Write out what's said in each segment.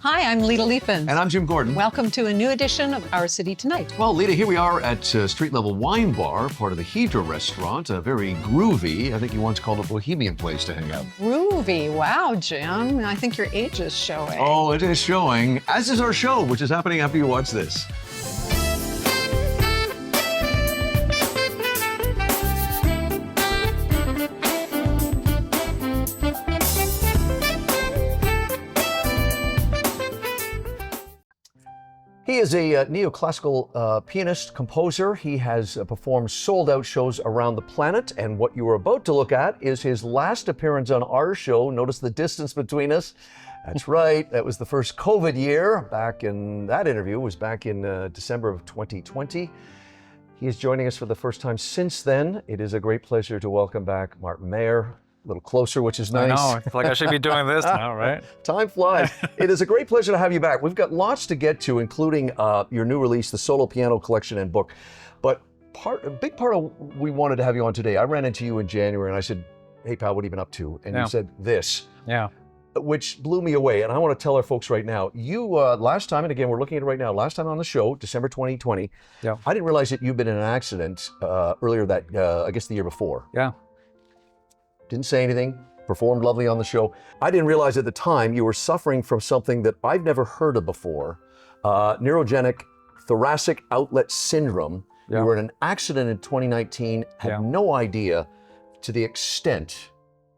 Hi, I'm Lita Leapin. And I'm Jim Gordon. Welcome to a new edition of Our City Tonight. Well, Lita, here we are at Street Level Wine Bar, part of the Hydra restaurant, a very groovy, I think you once called it bohemian place to hang out. Groovy. Wow, Jim. I think your age is showing. Oh, it is showing, as is our show, which is happening after you watch this. He is a neoclassical pianist, composer. He has performed sold-out shows around the planet, and what you are about to look at is his last appearance on our show. Notice the distance between us. That's right, that was the first COVID year. Back in that interview was back in December of 2020. He is joining us for the first time since then. It is a great pleasure to welcome back Martin Mayer. A little closer, which is nice. I know, I feel like I should be doing this now, right? Time flies. It is a great pleasure to have you back. We've got lots to get to, including your new release, the Solo Piano Collection and book. But a big part of we wanted to have you on today, I ran into you in January and I said, hey pal, what have you been up to? And you said this. Yeah. Which blew me away. And I want to tell our folks right now, you last time, and again, we're looking at it right now, last time on the show, December 2020, Yeah. I didn't realize that you'd been in an accident earlier that, I guess the year before. Yeah. Didn't say anything, performed lovely on the show. I didn't realize at the time you were suffering from something that I've never heard of before, neurogenic thoracic outlet syndrome. Yeah. You were in an accident in 2019, had no idea to the extent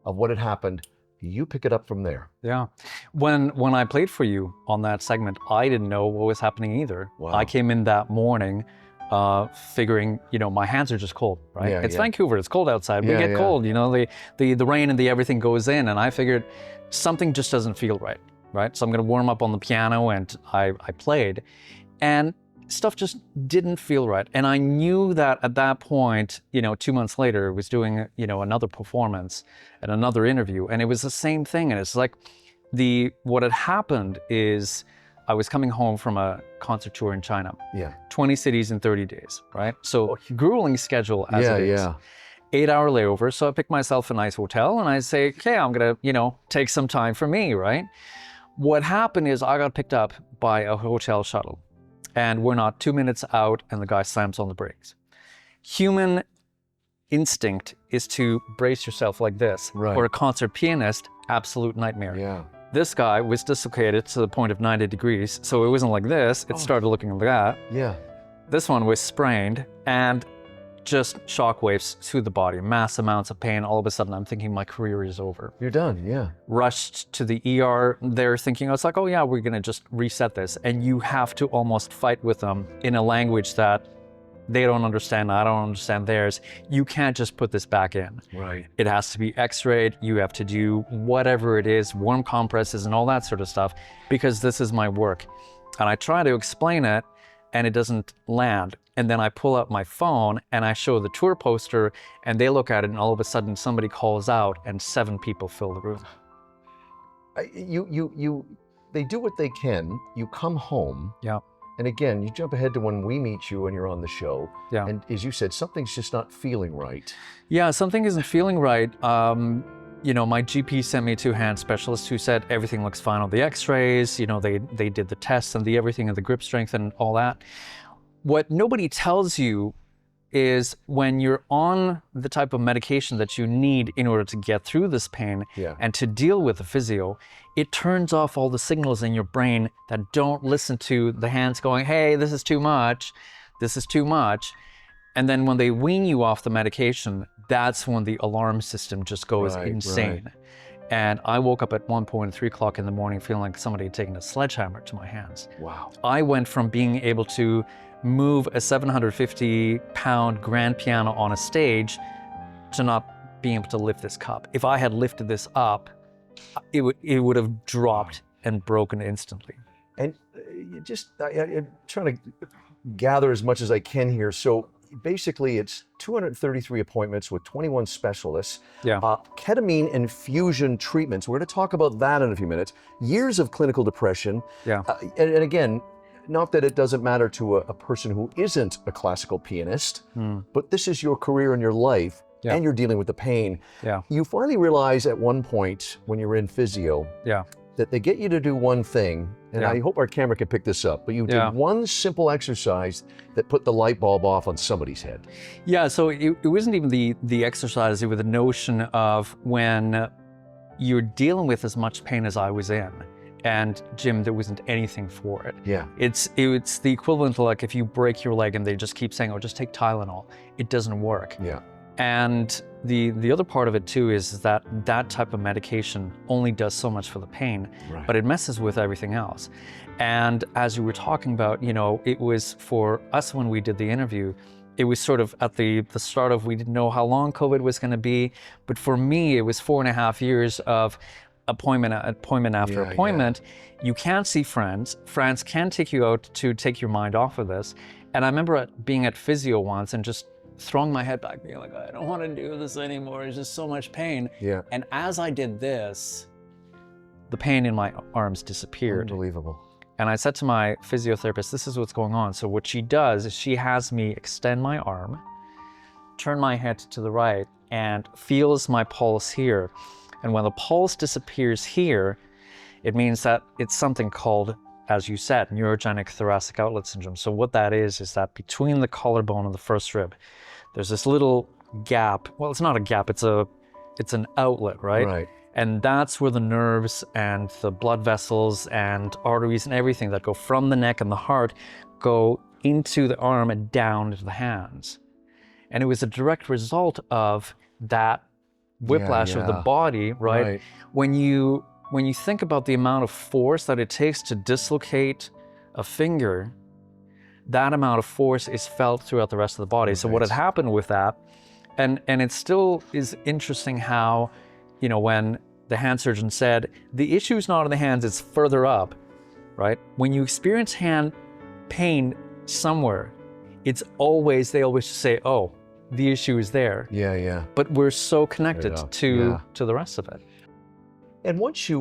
of what had happened. You pick it up from there. Yeah. When I played for you on that segment, I didn't know what was happening either. Wow. I came in that morning figuring, my hands are just cold, right? Yeah, it's yeah. Vancouver, it's cold outside. We Yeah, get yeah. cold, the rain and the everything goes in, and I figured something just doesn't feel right? So I'm gonna warm up on the piano, and I played, and stuff just didn't feel right. And I knew that at that point, 2 months later, I was doing, another performance and another interview, and it was the same thing. And it's like what had happened is I was coming home from a concert tour in China. Yeah. 20 cities in 30 days, right? So grueling schedule as it is. Yeah. 8-hour layover. So I pick myself a nice hotel and I say, okay, I'm gonna, take some time for me, right? What happened is I got picked up by a hotel shuttle, and we're not 2 minutes out and the guy slams on the brakes. Human instinct is to brace yourself like this. Right. For a concert pianist, absolute nightmare. Yeah. This guy was dislocated to the point of 90 degrees, so it wasn't like this, it started looking like that. Yeah. This one was sprained and just shockwaves through the body, mass amounts of pain. All of a sudden, I'm thinking my career is over. You're done, yeah. Rushed to the ER, they're thinking, it's like, oh yeah, we're gonna just reset this. And you have to almost fight with them in a language that they don't understand, I don't understand theirs. You can't just put this back in. Right. It has to be x-rayed, you have to do whatever it is, warm compresses and all that sort of stuff, because this is my work. And I try to explain it, and it doesn't land. And then I pull out my phone and I show the tour poster, and they look at it, and all of a sudden somebody calls out and 7 people fill the room. They do what they can. You come home. Yeah. And again, you jump ahead to when we meet you and you're on the show. Yeah. And as you said, something's just not feeling right. Yeah, something isn't feeling right. My GP sent me to a hand specialist who said everything looks fine on the x-rays. They did the tests and the everything and the grip strength and all that. What nobody tells you is when you're on the type of medication that you need in order to get through this pain and to deal with the physio, it turns off all the signals in your brain that don't listen to the hands going, hey, this is too much, this is too much. And then when they wean you off the medication, that's when the alarm system just goes insane. Right. And I woke up at one point at 3 o'clock in the morning feeling like somebody had taken a sledgehammer to my hands. Wow. I went from being able to move a 750-pound grand piano on a stage to not being able to lift this cup. If I had lifted this up, it would have dropped and broken instantly. And I'm trying to gather as much as I can here. So basically it's 233 appointments with 21 specialists, ketamine infusion treatments. We're going to talk about that in a few minutes. Years of clinical depression. Yeah. And again, not that it doesn't matter to a person who isn't a classical pianist, but this is your career and your life, and you're dealing with the pain. Yeah. You finally realize at one point when you're in physio, that they get you to do one thing, and Yeah. I hope our camera can pick this up, but you Yeah. did one simple exercise that put the light bulb off on somebody's head. Yeah, so it wasn't even the exercise, it was the notion of when you're dealing with as much pain as I was in, and Jim, there wasn't anything for it. Yeah. It's the equivalent to like if you break your leg and they just keep saying, oh, just take Tylenol. It doesn't work. Yeah. And the other part of it too is that that type of medication only does so much for the pain, Right. but it messes with everything else. And as you were talking about, you know, it was for us when we did the interview, it was sort of at the start of, we didn't know how long COVID was going to be, but for me, it was 4.5 years of appointment after Yeah, appointment. You can't see friends. Friends can take you out to take your mind off of this. And I remember being at physio once and just throwing my head back, being like, I don't want to do this anymore. It's just so much pain. Yeah. And as I did this, the pain in my arms disappeared. Unbelievable. And I said to my physiotherapist, this is what's going on. So what she does is she has me extend my arm, turn my head to the right, and feels my pulse here. And when the pulse disappears here, it means that it's something called, as you said, neurogenic thoracic outlet syndrome. So what that is that between the collarbone and the first rib, there's this little gap. Well, it's not a gap, it's an outlet, right? Right. And that's where the nerves and the blood vessels and arteries and everything that go from the neck and the heart go into the arm and down into the hands. And it was a direct result of that whiplash of the yeah. body, right? Right. When you think about the amount of force that it takes to dislocate a finger, that amount of force is felt throughout the rest of the body. So what had happened with that, and it still is interesting how, you know, when the hand surgeon said, the issue is not in the hands, it's further up, right? When you experience hand pain somewhere, it's always, they always say, oh, the issue is there. Yeah, yeah. But we're so connected Yeah. to the rest of it. And once you,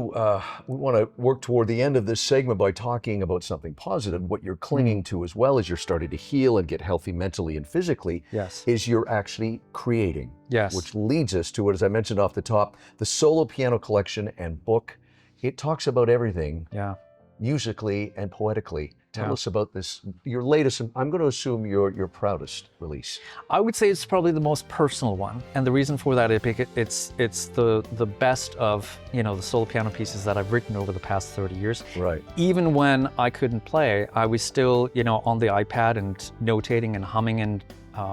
we want to work toward the end of this segment by talking about something positive. What you're clinging to as well as you're starting to heal and get healthy mentally and physically, Yes. is you're actually creating. Yes. Which leads us to, as I mentioned off the top, the solo piano collection and book. It talks about everything, Yeah. musically and poetically. Tell Yeah. us about this, your latest, and I'm going to assume your proudest release. I would say it's probably the most personal one, and the reason for that is because it's the best of, you know, the solo piano pieces that I've written over the past 30 years. Right. Even when I couldn't play, I was still, you know, on the iPad and notating and humming and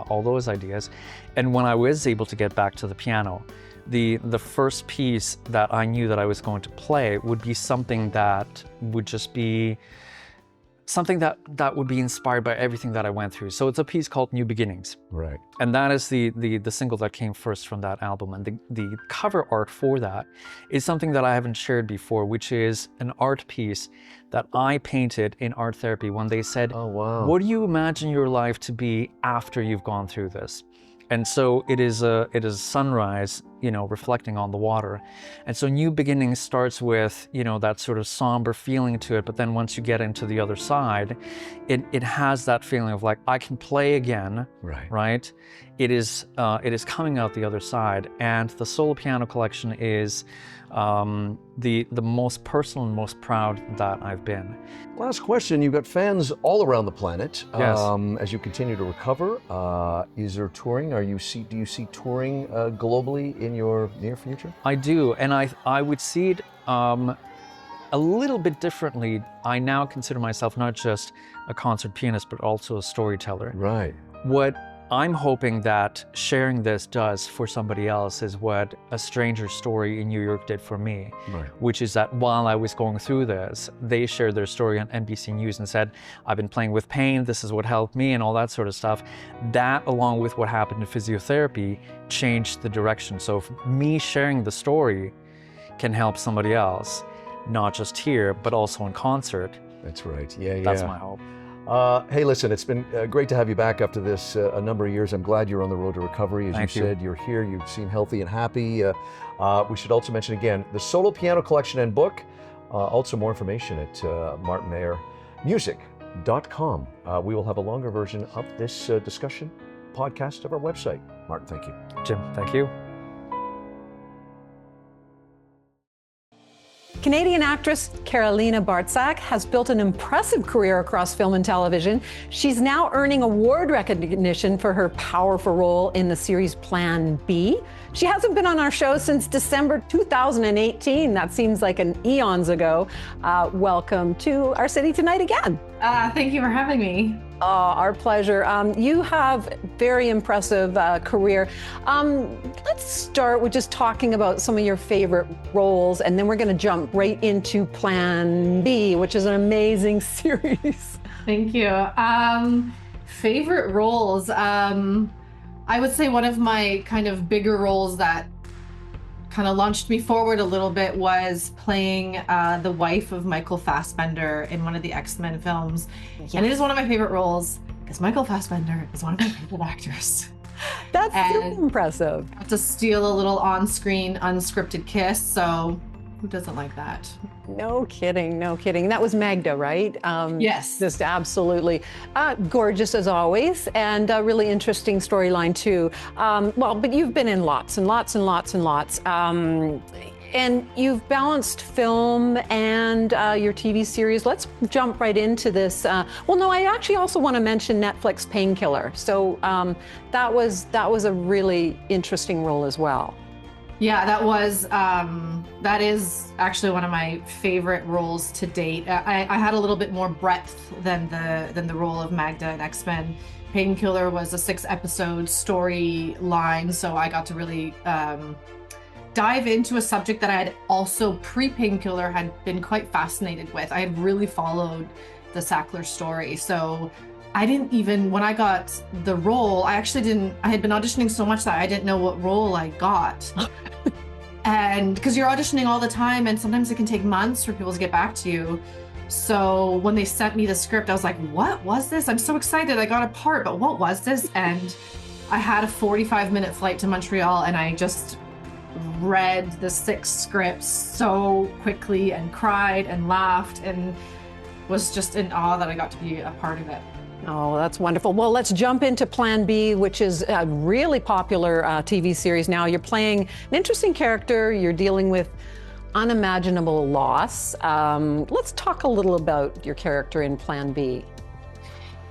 all those ideas. And when I was able to get back to the piano, the first piece that I knew that I was going to play would be something that would just be something that would be inspired by everything that I went through. So it's a piece called New Beginnings. Right. And that is the single that came first from that album. And the cover art for that is something that I haven't shared before, which is an art piece that I painted in art therapy when they said, Oh, wow. what do you imagine your life to be after you've gone through this? And so it is a sunrise, you know, reflecting on the water. And so New Beginnings starts with, you know, that sort of somber feeling to it. But then once you get into the other side, it has that feeling of like, I can play again, Right. right? It is coming out the other side. And the solo piano collection is the most personal and most proud that I've been. Last question. You've got fans all around the planet. Yes. As you continue to recover, is there touring? Do you see touring globally in your near future? I do, and I would see it a little bit differently. I now consider myself not just a concert pianist, but also a storyteller. Right. What I'm hoping that sharing this does for somebody else is what A Stranger's Story in New York did for me, Right. which is that while I was going through this, they shared their story on NBC News and said, I've been playing with pain, this is what helped me, and all that sort of stuff. That, along with what happened in physiotherapy, changed the direction. So if me sharing the story can help somebody else, not just here, but also in concert, That's right. Yeah, yeah. that's my hope. Hey, listen, it's been great to have you back after this a number of years. I'm glad you're on the road to recovery. As Thank you you. said, you're here, you seem healthy and happy. We should also mention again, the Solo Piano Collection and book, also more information at martinmayermusic.com. We will have a longer version of this discussion podcast of our website. Martin, thank you. Jim, thank you. Canadian actress Carolina Bartsak has built an impressive career across film and television. She's now earning award recognition for her powerful role in the series Plan B. She hasn't been on our show since December 2018. That seems like an eons ago. Welcome to our city tonight again. Thank you for having me. Our pleasure. You have very impressive career. Let's start with just talking about some of your favorite roles, and then we're going to jump right into Plan B, which is an amazing series. Thank you. Favorite roles. I would say one of my kind of bigger roles that kind of launched me forward a little bit was playing the wife of Michael Fassbender in one of the X-Men films. Yes. And it is one of my favorite roles because Michael Fassbender is one of my favorite actors. That's super impressive. I have to steal a little on-screen unscripted kiss, so who doesn't like that? No kidding, no kidding. That was Magda, right? Yes. Just absolutely gorgeous as always, and a really interesting storyline too. Well, but you've been in lots and lots and lots and lots. And you've balanced film and your TV series. Let's jump right into this. Well, no, I actually also want to mention Netflix Painkiller. So that was a really interesting role as well. Yeah, that is actually one of my favorite roles to date. I had a little bit more breadth than the role of Magda in X-Men. Painkiller was a 6-episode storyline, so I got to really dive into a subject that I had also pre-Painkiller had been quite fascinated with. I had really followed the Sackler story, so I didn't even, when I got the role, I had been auditioning so much that I didn't know what role I got. And because you're auditioning all the time and sometimes it can take months for people to get back to you. So when they sent me the script, I was like, what was this? I'm so excited. I got a part, but what was this? And I had a 45-minute flight to Montreal and I just read the 6 scripts so quickly and cried and laughed and was just in awe that I got to be a part of it. Oh, that's wonderful. Well, let's jump into Plan B, which is a really popular TV series now. You're playing an interesting character. You're dealing with unimaginable loss. Let's talk a little about your character in Plan B.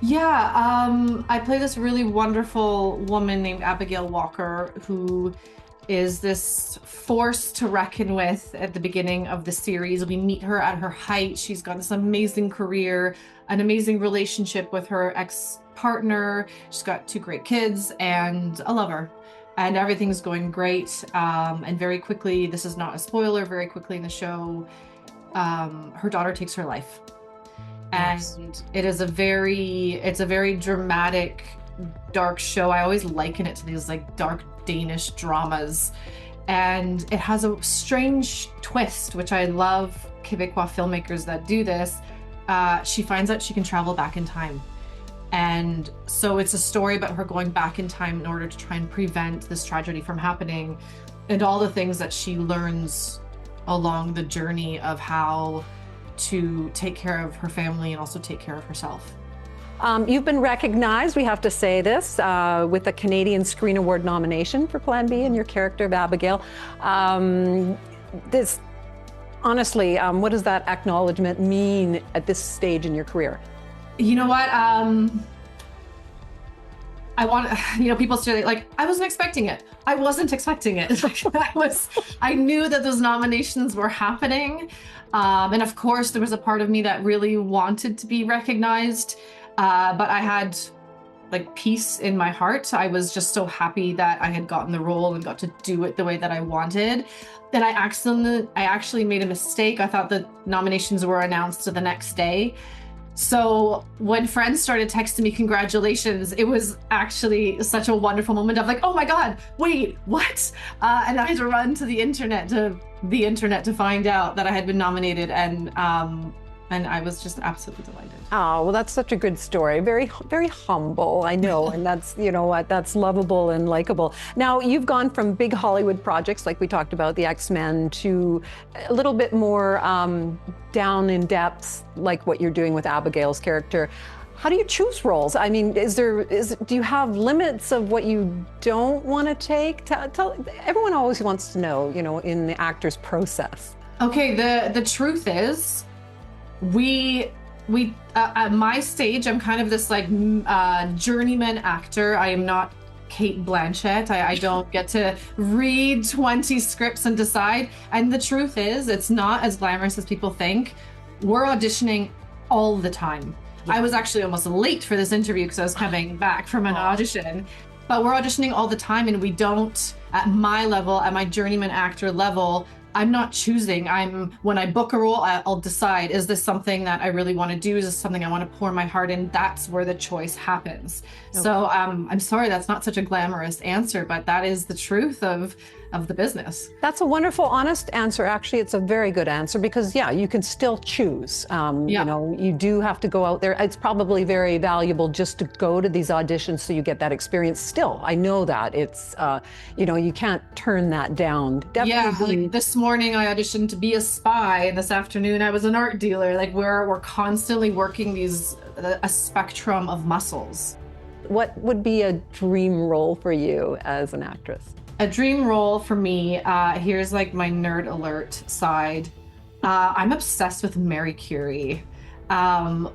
Yeah, I play this really wonderful woman named Abigail Walker, who is this force to reckon with at the beginning of the series. We meet her at her height. She's got this amazing career, an amazing relationship with her ex-partner. She's got 2 great kids and a lover, and everything's going great. And very quickly, this is not a spoiler, very quickly in the show, her daughter takes her life. Yes. And it's a very dramatic, dark show. I always liken it to these like dark Danish dramas, and it has a strange twist, which I love Quebecois filmmakers that do this. She finds out she can travel back in time, and so it's a story about her going back in time in order to try and prevent this tragedy from happening, and all the things that she learns along the journey of how to take care of her family and also take care of herself. You've been recognized, we have to say this, with a Canadian Screen Award nomination for Plan B and your character of Abigail. Honestly, what does that acknowledgement mean at this stage in your career? You know what? People say like, I wasn't expecting it. I wasn't expecting it. I knew that those nominations were happening. And of course, there was a part of me that really wanted to be recognized. But I had like peace in my heart. I was just so happy that I had gotten the role and got to do it the way that I wanted. Then I actually made a mistake. I thought the nominations were announced the next day. So when friends started texting me congratulations, it was actually such a wonderful moment of like, oh my God, wait, what? And I had to run to the internet to find out that I had been nominated, and I was just absolutely delighted. Oh, well, that's such a good story. Very, very humble, I know, and that's, you know what, that's lovable and likable. Now, you've gone from big Hollywood projects, like we talked about, the X-Men, to a little bit more down in depth, like what you're doing with Abigail's character. How do you choose roles? I mean, do you have limits of what you don't want to take? Everyone always wants to know, you know, in the actor's process. Okay, the truth is, we at my stage, I'm kind of this like journeyman actor. I am not Kate Blanchett. I don't get to read 20 scripts and decide. And the truth is, it's not as glamorous as people think. We're auditioning all the time. I was actually almost late for this interview because I was coming back from an audition. But we're auditioning all the time, and we don't, at my level, at my journeyman actor level, I'm not choosing. When I book a role, I'll decide, is this something that I really want to do? Is this something I want to pour my heart in? That's where the choice happens. Okay. So I'm sorry, that's not such a glamorous answer, but that is the truth of the business. That's a wonderful, honest answer. Actually, it's a very good answer because, yeah, you can still choose. You know, you do have to go out there. It's probably very valuable just to go to these auditions so you get that experience. Still, I know that it's, you know, you can't turn that down. Definitely. Yeah, like this morning I auditioned to be a spy, and this afternoon I was an art dealer. Like we're constantly working a spectrum of muscles. What would be a dream role for you as an actress? A dream role for me, here's like my nerd alert side. I'm obsessed with Marie Curie.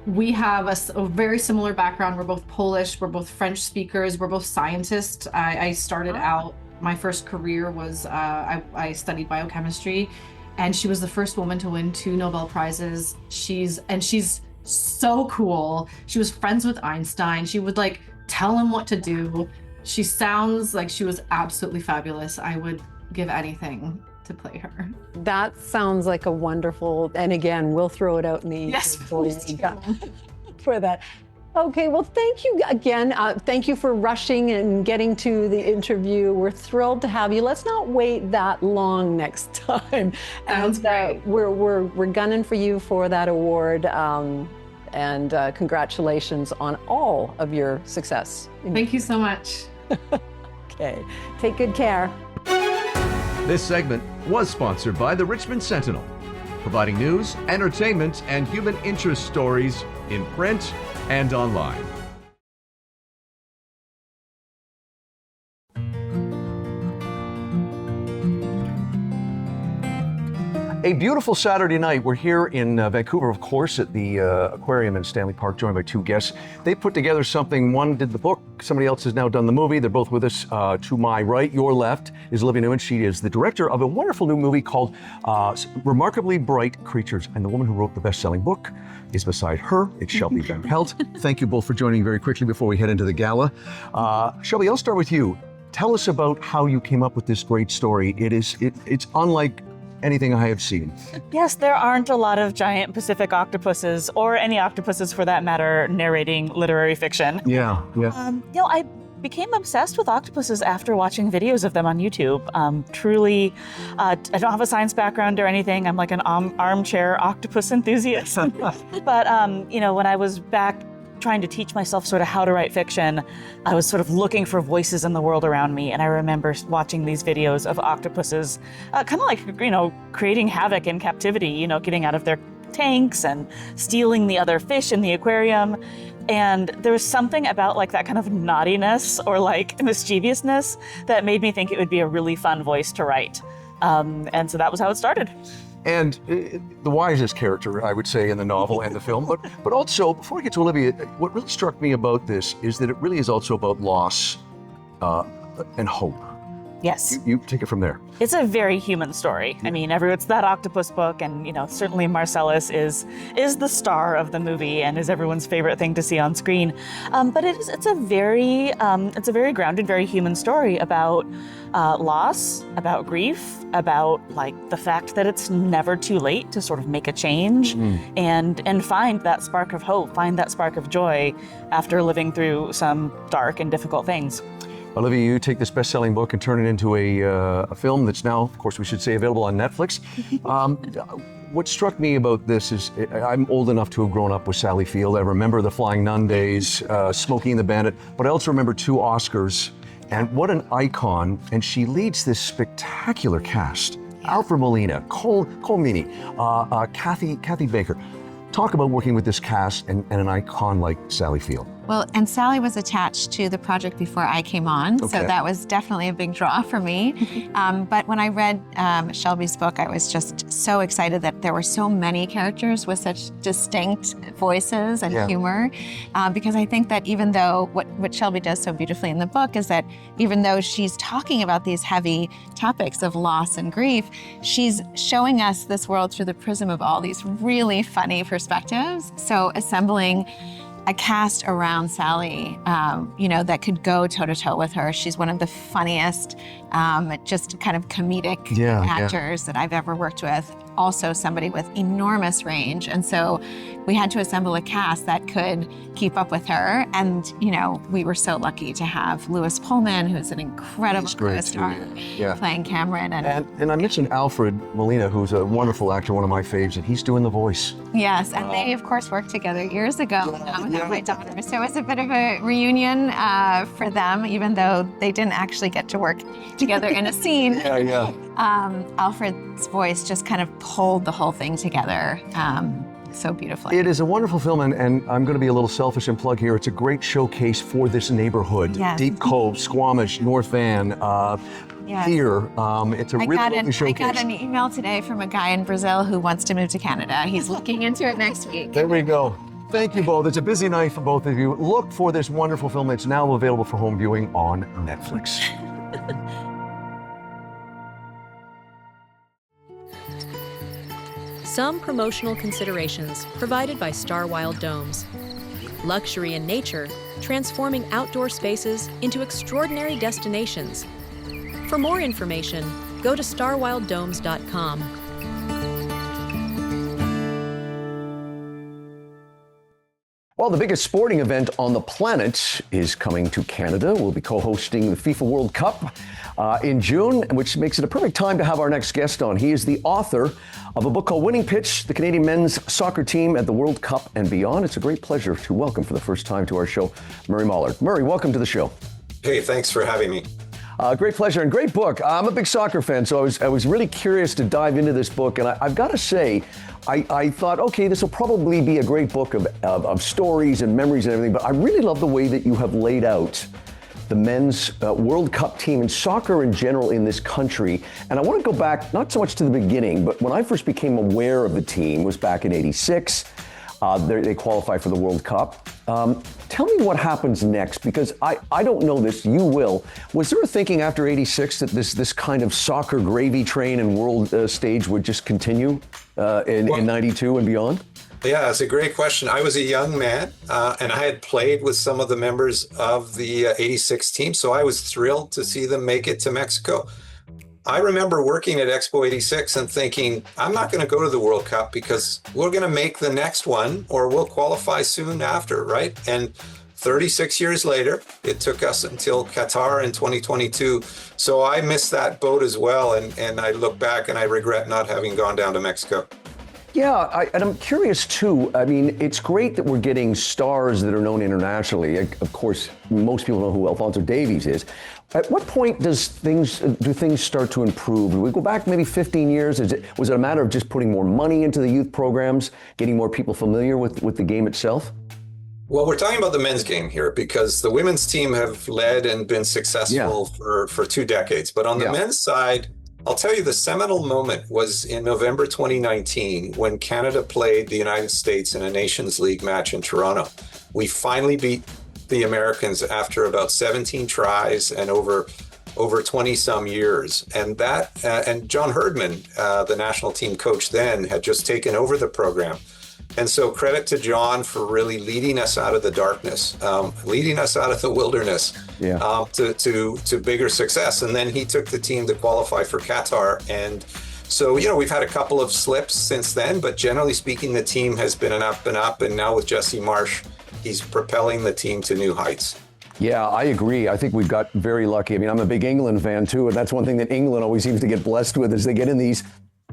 We have a very similar background. We're both Polish, we're both French speakers, we're both scientists. I started out, my first career was, I studied biochemistry, and she was the first woman to win 2 Nobel Prizes. She's so cool. She was friends with Einstein. She would like tell him what to do. She sounds like she was absolutely fabulous. I would give anything to play her. That sounds like a wonderful, and again, we'll throw it out in the yes, for that. Okay, well, thank you again. Thank you for rushing and getting to the interview. We're thrilled to have you. Let's not wait that long next time. Sounds great. We're gunning for you for that award. And congratulations on all of your success. Thank you so much. Okay, take good care. This segment was sponsored by the Richmond Sentinel, providing news, entertainment, and human interest stories in print and online. A beautiful Saturday night. We're here in Vancouver, of course, at the aquarium in Stanley Park, joined by 2 guests. They put together something. One did the book. Somebody else has now done the movie. They're both with us. To my right, your left, is Olivia Newman. She is the director of a wonderful new movie called Remarkably Bright Creatures. And the woman who wrote the best-selling book is beside her. It's Shelby Van Pelt. Thank you both for joining very quickly before we head into the gala. Shelby, I'll start with you. Tell us about how you came up with this great story. It's unlike anything I have seen. Yes, there aren't a lot of giant Pacific octopuses, or any octopuses for that matter, narrating literary fiction. Yeah. You know, I became obsessed with octopuses after watching videos of them on YouTube. Truly, I don't have a science background or anything. I'm like an armchair octopus enthusiast. But, you know, when I was back trying to teach myself sort of how to write fiction, I was sort of looking for voices in the world around me. And I remember watching these videos of octopuses, kind of like, you know, creating havoc in captivity, you know, getting out of their tanks and stealing the other fish in the aquarium. And there was something about like that kind of naughtiness or like mischievousness that made me think it would be a really fun voice to write. And so that was how it started. And the wisest character, I would say, in the novel and the film. But also, before we get to Olivia, what really struck me about this is that it really is also about loss and hope. Yes. You take it from there. It's a very human story. I mean, it's that octopus book, and you know, certainly Marcellus is the star of the movie and is everyone's favorite thing to see on screen. But it's a very grounded, very human story about loss, about grief, about like the fact that it's never too late to sort of make a change and find that spark of hope, find that spark of joy after living through some dark and difficult things. Olivia, you take this best-selling book and turn it into a film that's now, of course, we should say, available on Netflix. What struck me about this is I'm old enough to have grown up with Sally Field. I remember the Flying Nun days, Smokey and the Bandit, but I also remember 2 Oscars. And what an icon. And she leads this spectacular cast. Alfred Molina, Cole Meany, Kathy Baker. Talk about working with this cast and an icon like Sally Field. Well, and Sally was attached to the project before I came on, so that was definitely a big draw for me. But when I read Shelby's book, I was just so excited that there were so many characters with such distinct voices and humor, because I think that even though what Shelby does so beautifully in the book is that even though she's talking about these heavy topics of loss and grief, she's showing us this world through the prism of all these really funny perspectives. So assembling a cast around Sally, that could go toe-to-toe with her. She's one of the funniest, just kind of comedic actors that I've ever worked with. Also somebody with enormous range. And so we had to assemble a cast that could keep up with her. And, we were so lucky to have Lewis Pullman, who's an incredible co-star, playing Cameron. And I mentioned Alfred Molina, who's a wonderful actor, one of my faves, and he's doing the voice. Yes, and they, of course, worked together years ago with my daughter. So it was a bit of a reunion for them, even though they didn't actually get to work together in a scene. Alfred's voice just kind of pulled the whole thing together so beautifully. It is a wonderful film, and I'm going to be a little selfish and plug here. It's a great showcase for this neighborhood. Yes. Deep Cove, Squamish, North Van, here. It's a really lovely showcase. I got an email today from a guy in Brazil who wants to move to Canada. He's looking into it next week. There we go. Thank you both. It's a busy night for both of you. Look for this wonderful film. It's now available for home viewing on Netflix. Some promotional considerations provided by Star Wild Domes. Luxury in nature, transforming outdoor spaces into extraordinary destinations. For more information, go to starwilddomes.com. Well, the biggest sporting event on the planet is coming to Canada. We'll be co-hosting the FIFA World Cup in June, which makes it a perfect time to have our next guest on. He is the author of a book called Winning Pitch, the Canadian men's soccer team at the World Cup and beyond. It's a great pleasure to welcome for the first time to our show, Murray Mollard. Murray, welcome to the show. Hey, thanks for having me. Great pleasure and great book. I'm a big soccer fan, so I was really curious to dive into this book. And I've got to say, I thought, okay, this will probably be a great book of stories and memories and everything. But I really love the way that you have laid out the men's World Cup team and soccer in general in this country. And I want to go back, not so much to the beginning, but when I first became aware of the team was back in '86. They qualify for the World Cup. Tell me what happens next, because I don't know this, you will. Was there a thinking after '86 that this kind of soccer gravy train and world stage would just continue in '92 and beyond? Yeah, that's a great question. I was a young man, and I had played with some of the members of the '86 team, so I was thrilled to see them make it to Mexico. I remember working at Expo 86 and thinking, I'm not going to go to the World Cup because we're going to make the next one or we'll qualify soon after, right? And 36 years later, it took us until Qatar in 2022. So I missed that boat as well. And I look back and I regret not having gone down to Mexico. Yeah, and I'm curious too. I mean, it's great that we're getting stars that are known internationally. Of course, most people know who Alphonso Davies is. At what point do things start to improve? Do we go back maybe 15 years? Was it a matter of just putting more money into the youth programs, getting more people familiar with the game itself? Well, we're talking about the men's game here because the women's team have led and been successful for 2 decades. But on the men's side, I'll tell you the seminal moment was in November 2019 when Canada played the United States in a Nations League match in Toronto. We finally beat the Americans after about 17 tries and over 20 some years. And and John Herdman, the national team coach then, had just taken over the program. And so credit to John for really leading us out of the darkness, leading us out of the wilderness to bigger success. And then he took the team to qualify for Qatar. And so, we've had a couple of slips since then, but generally speaking, the team has been an up and up. And now with Jesse Marsh, he's propelling the team to new heights. Yeah, I agree. I think we've got very lucky. I mean, I'm a big England fan too, and that's one thing that England always seems to get blessed with is they get in these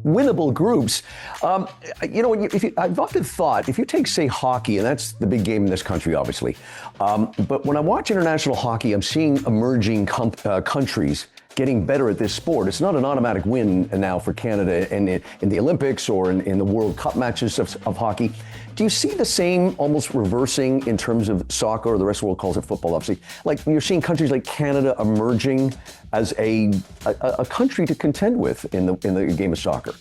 winnable groups. I've often thought, if you take, say, hockey, and that's the big game in this country, obviously, but when I watch international hockey, I'm seeing emerging countries getting better at this sport. It's not an automatic win now for Canada in the Olympics or in the World Cup matches of hockey. Do you see the same almost reversing in terms of soccer, or the rest of the world calls it football, obviously? Like you're seeing countries like Canada emerging as a country to contend with in the game of soccer.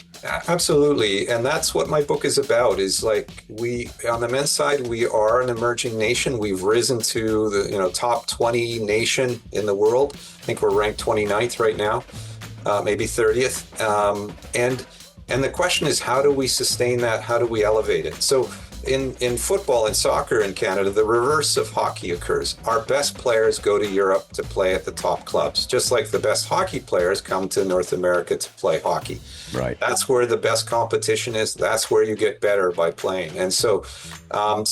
Absolutely, and that's what my book is about. Is like we on the men's side, we are an emerging nation. We've risen to the top 20 nation in the world. I think we're ranked 29th right now, maybe 30th, and the question is, how do we sustain that? How do we elevate it? So in football and soccer in Canada, the reverse of hockey occurs. Our best players go to Europe to play at the top clubs, just like the best hockey players come to North America to play hockey. Right. That's where the best competition is. That's where you get better by playing. And so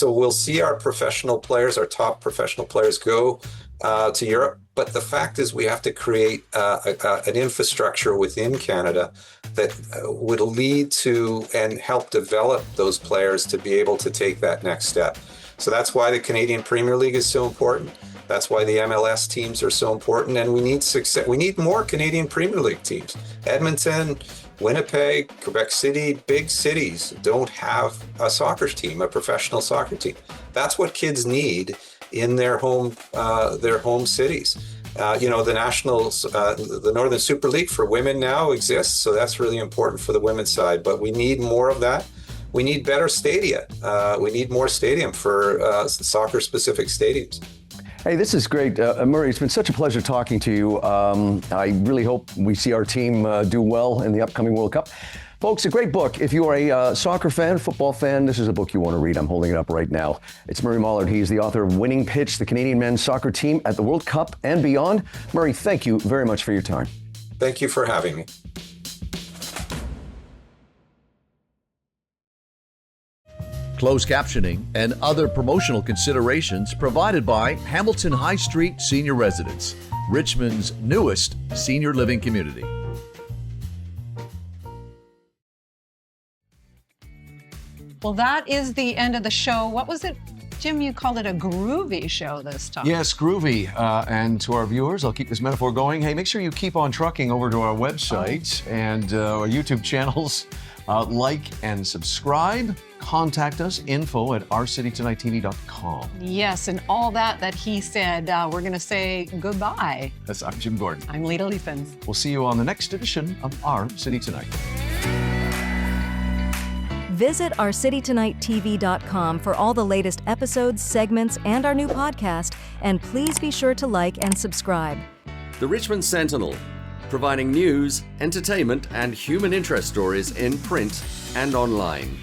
we'll see our professional players, our top professional players go to Europe. But the fact is we have to create an infrastructure within Canada that would lead to and help develop those players to be able to take that next step. So that's why the Canadian Premier League is so important. That's why the MLS teams are so important. And we need success. We need more Canadian Premier League teams. Edmonton, Winnipeg, Quebec City, big cities don't have a soccer team, a professional soccer team. That's what kids need in their home cities. The Northern Super League for women now exists, so that's really important for the women's side. But we need more of that. We need better stadia. We need more stadium for soccer-specific stadiums. Hey, this is great. Murray, it's been such a pleasure talking to you. I really hope we see our team do well in the upcoming World Cup. Folks, a great book. If you are a soccer fan, football fan, this is a book you want to read. I'm holding it up right now. It's Murray Mollard. He is the author of Winning Pitch, the Canadian men's soccer team at the World Cup and beyond. Murray, thank you very much for your time. Thank you for having me. Closed captioning and other promotional considerations provided by Hamilton High Street Senior Residence, Richmond's newest senior living community. Well, that is the end of the show. What was it, Jim? You called it a groovy show this time. Yes, groovy. And to our viewers, I'll keep this metaphor going. Hey, make sure you keep on trucking over to our website and our YouTube channels. Like and subscribe. Contact us, info@ourcitytonighttv.com. Yes, and all that he said, we're going to say goodbye. That's I'm Jim Gordon. I'm Lita Leifens. We'll see you on the next edition of Our City Tonight. Visit ourcitytonighttv.com for all the latest episodes, segments, and our new podcast. And please be sure to like and subscribe. The Richmond Sentinel, providing news, entertainment, and human interest stories in print and online.